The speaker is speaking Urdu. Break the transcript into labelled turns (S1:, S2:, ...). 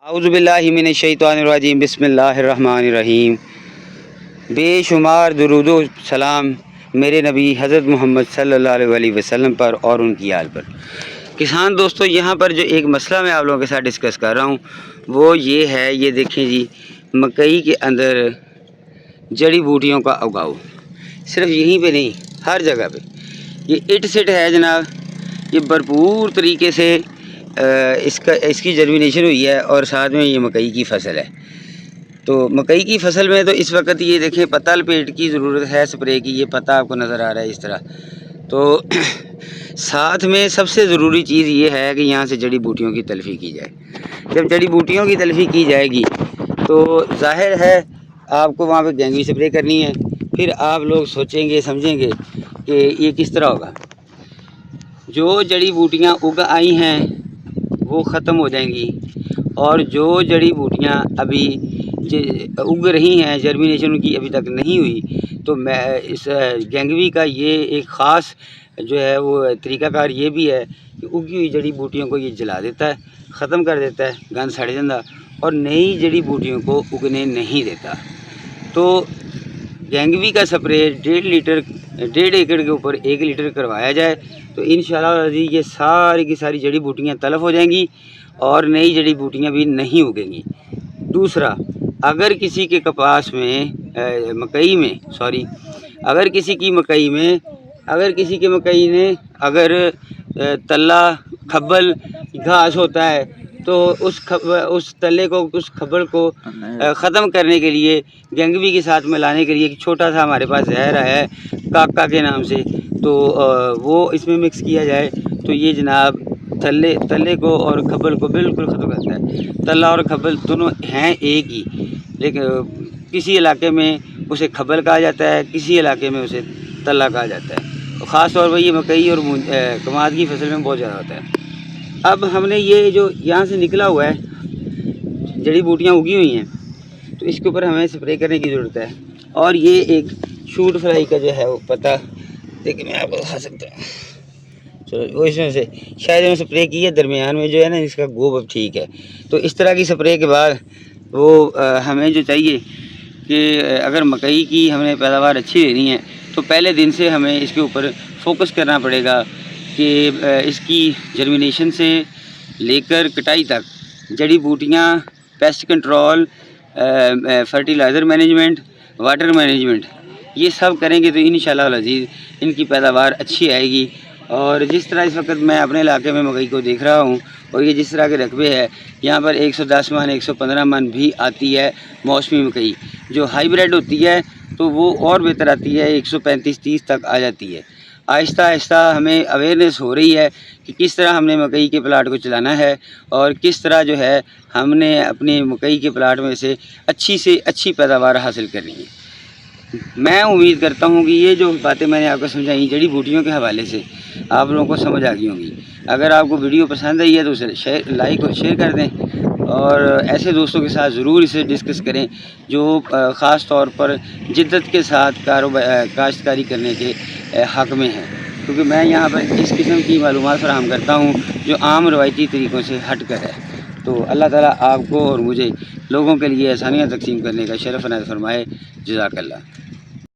S1: اعوذ باللہ من الشیطان الرجیم بسم اللہ الرحمن الرحیم۔ بے شمار درود و سلام میرے نبی حضرت محمد صلی اللہ علیہ وسلم پر اور ان کی آل پر۔ کسان دوستو، یہاں پر جو ایک مسئلہ میں آپ لوگوں کے ساتھ ڈسکس کر رہا ہوں وہ یہ ہے، یہ دیکھیں جی، مکئی کے اندر جڑی بوٹیوں کا اگاؤ صرف یہیں پہ نہیں، ہر جگہ پہ یہ اٹ سٹ ہے جناب۔ یہ بھرپور طریقے سے اس کی جرمینیشن ہوئی ہے اور ساتھ میں یہ مکئی کی فصل ہے۔ تو مکئی کی فصل میں تو اس وقت یہ دیکھیں پتہ لپیٹ کی ضرورت ہے سپرے کی، یہ پتہ آپ کو نظر آ رہا ہے اس طرح۔ تو ساتھ میں سب سے ضروری چیز یہ ہے کہ یہاں سے جڑی بوٹیوں کی تلفی کی جائے۔ جب جڑی بوٹیوں کی تلفی کی جائے گی تو ظاہر ہے آپ کو وہاں پہ گینگوی سپرے کرنی ہے۔ پھر آپ لوگ سوچیں گے سمجھیں گے کہ یہ کس طرح ہوگا۔ جو جڑی بوٹیاں اگ آئی ہیں وہ ختم ہو جائیں گی، اور جو جڑی بوٹیاں ابھی اگ رہی ہیں، جرمینیشن ان کی ابھی تک نہیں ہوئی، تو میں اس گینگوی کا یہ ایک خاص جو ہے وہ طریقہ کار یہ بھی ہے کہ اگی ہوئی جڑی بوٹیوں کو یہ جلا دیتا ہے، ختم کر دیتا ہے، گند سڑ جاندہ، اور نئی جڑی بوٹیوں کو اگنے نہیں دیتا۔ تو گینگوی کا سپرے 1.5 ایکڑ کے اوپر 1 لیٹر کروایا جائے تو انشاءاللہ یہ ساری کی ساری جڑی بوٹیاں تلف ہو جائیں گی اور نئی جڑی بوٹیاں بھی نہیں اگیں گی۔ دوسرا، اگر کسی کے کپاس میں اگر کسی کی مکئی میں اگر تلہ کھبل گھاس ہوتا ہے تو اس تلے کو، اس کھبل کو ختم کرنے کے لیے، گینگوی کے ساتھ ملانے کے لیے ایک چھوٹا سا ہمارے پاس زہر ہے کاکا کے نام سے، تو وہ اس میں مکس کیا جائے تو یہ جناب تلے کو اور کھبل کو بالکل ختم کرتا ہے۔ تلہ اور کھبل دونوں ہیں ایک ہی، لیکن کسی علاقے میں اسے کھبل کہا جاتا ہے، کسی علاقے میں اسے تلہ کہا جاتا ہے۔ خاص طور پر یہ مکئی اور کماد کی فصل میں بہت زیادہ ہوتا ہے۔ اب ہم نے یہ جو یہاں سے نکلا ہوا ہے، جڑی بوٹیاں اگی ہوئی ہیں، تو اس کے اوپر ہمیں سپرے کرنے کی ضرورت ہے۔ اور یہ ایک شوٹ فلائی کا جو ہے وہ پتہ دیکھیں، میں آپ کو دکھا سکتا ہوں، وہ اس میں سے شاید میں سپرے کی ہے، درمیان میں جو ہے نا اس کا گوب اب ٹھیک ہے۔ تو اس طرح کی سپرے کے بعد وہ ہمیں جو چاہیے کہ اگر مکئی کی ہم نے پیداوار اچھی لینی ہے تو پہلے دن سے ہمیں اس کے اوپر فوکس کرنا پڑے گا کہ اس کی جرمینیشن سے لے کر کٹائی تک جڑی بوٹیاں، pest control, fertiliser management, water management, یہ سب کریں گے تو انشاءاللہ العزیز ان کی پیداوار اچھی آئے گی۔ اور جس طرح اس وقت میں اپنے علاقے میں مکئی کو دیکھ رہا ہوں، اور یہ جس طرح کے رقبے ہے، یہاں پر 110 من 115 من بھی آتی ہے موسمی مکئی۔ جو ہائی بریڈ ہوتی ہے تو وہ اور بہتر آتی ہے، 135-30 تک آ جاتی ہے۔ آہستہ آہستہ ہمیں اویئرنیس ہو رہی ہے کہ کس طرح ہم نے مکئی کے پلاٹ کو چلانا ہے اور کس طرح جو ہے ہم نے اپنے مکئی کے پلاٹ میں سے اچھی پیداوار حاصل کرنی ہے۔ میں امید کرتا ہوں کہ یہ جو باتیں میں نے آپ کو سمجھائیں جڑی بوٹیوں کے حوالے سے آپ لوگوں کو سمجھ آ گئی ہوں گی۔ اگر آپ کو ویڈیو پسند آئی ہے تو اسے لائک اور شیئر کر دیں، اور ایسے دوستوں کے ساتھ ضرور اسے ڈسکس کریں جو خاص طور پر جدت کے ساتھ کاشتکاری کرنے کے حق میں ہیں، کیونکہ میں یہاں پر اس قسم کی معلومات فراہم کرتا ہوں جو عام روایتی طریقوں سے ہٹ کر ہے۔ تو اللہ تعالیٰ آپ کو اور مجھے لوگوں کے لیے آسانیاں تقسیم کرنے کا شرف عنایت فرمائے۔ جزاک اللہ۔